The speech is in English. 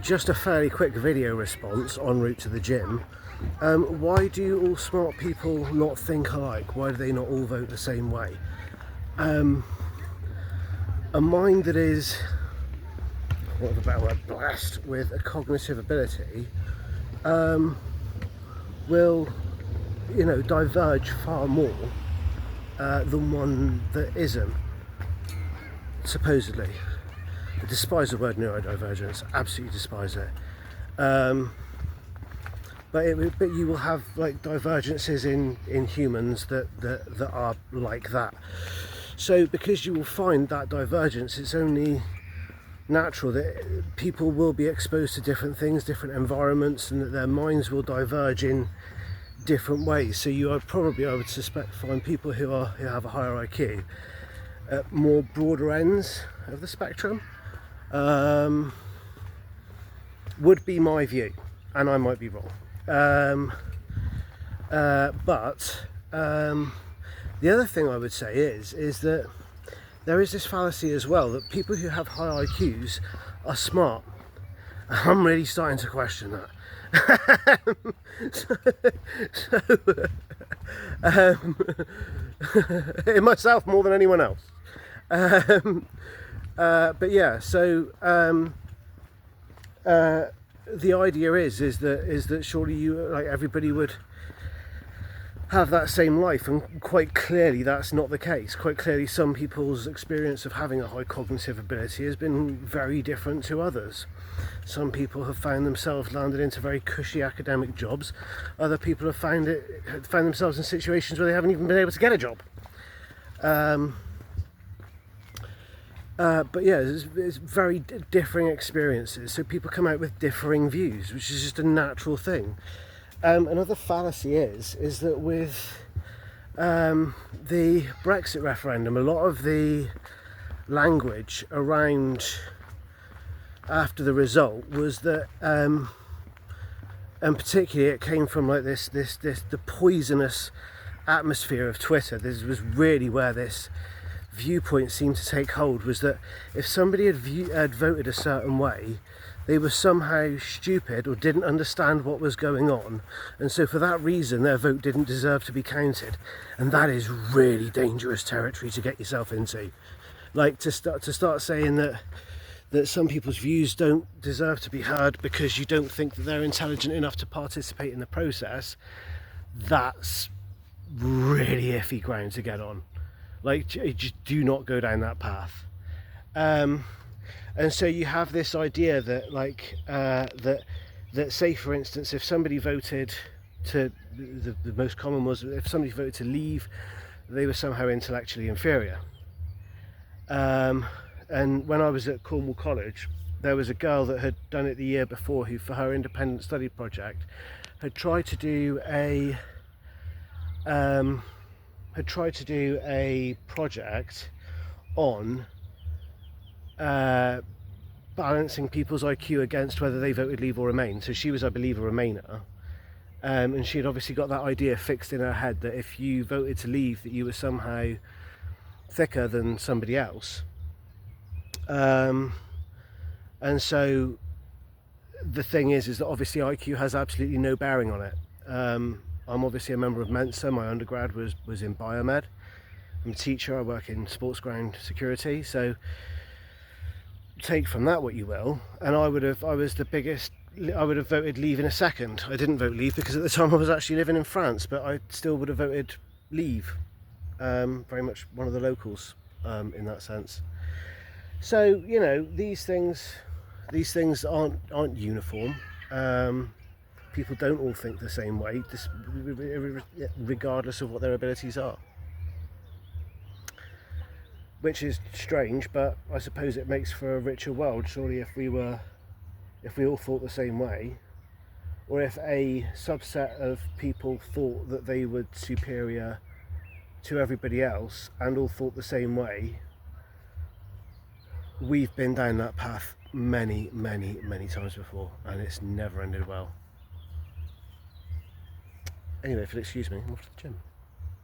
just a fairly quick video response en route to the gym. Why do all smart people not think alike? Why do they not all vote the same way? A mind that is, what of a better word, blessed with a cognitive ability will, diverge far more than one that isn't, supposedly. I despise the word neurodivergence, absolutely despise it. But you will have like divergences in humans that are like that. So because you will find that divergence, it's only natural that people will be exposed to different things, different environments, and that their minds will diverge in different ways. So you are probably, I would suspect, find people who have a higher IQ at more broader ends of the spectrum. Would be my view, and I might be wrong. But the other thing I would say is that there is this fallacy as well that people who have high IQs are smart. I'm really starting to question that. In myself more than anyone else. But yeah, so the idea is that surely everybody would have that same life, and quite clearly that's not the case. Quite clearly some people's experience of having a high cognitive ability has been very different to others. Some people have found themselves landed into very cushy academic jobs. Other people have found themselves in situations where they haven't even been able to get a job. But yeah, it's very differing experiences, so people come out with differing views, which is just a natural thing. Another fallacy is that with the Brexit referendum, a lot of the language around after the result was that, and particularly it came from like the poisonous atmosphere of Twitter. This was really where this viewpoint seemed to take hold, was that if somebody had voted a certain way, they were somehow stupid or didn't understand what was going on, and so for that reason their vote didn't deserve to be counted. And that is really dangerous territory to get yourself into. Like to start saying that some people's views don't deserve to be heard because you don't think that they're intelligent enough to participate in the process, that's really iffy ground to get on. Like, just do not go down that path. And so you have this idea that, like, that say, for instance, if somebody voted to, the most common was if somebody voted to leave, they were somehow intellectually inferior. And when I was at Cornwall College, there was a girl that had done it the year before who, for her independent study project, had tried to do a project on balancing people's IQ against whether they voted leave or remain. So she was, I believe, a Remainer, and she had obviously got that idea fixed in her head that if you voted to leave, that you were somehow thicker than somebody else. And so the thing is that obviously IQ has absolutely no bearing on it. I'm obviously a member of Mensa. My undergrad was in biomed. I'm a teacher. I work in sports ground security. So take from that what you will. And I would have voted leave in a second. I didn't vote leave because at the time I was actually living in France, but I still would have voted leave. Very much one of the locals in that sense. So these things aren't uniform. People don't all think the same way, regardless of what their abilities are. Which is strange, but I suppose it makes for a richer world. Surely if we all thought the same way, or if a subset of people thought that they were superior to everybody else and all thought the same way, we've been down that path many times before, and it's never ended well. Anyway, if you'll excuse me, I'm off to the gym.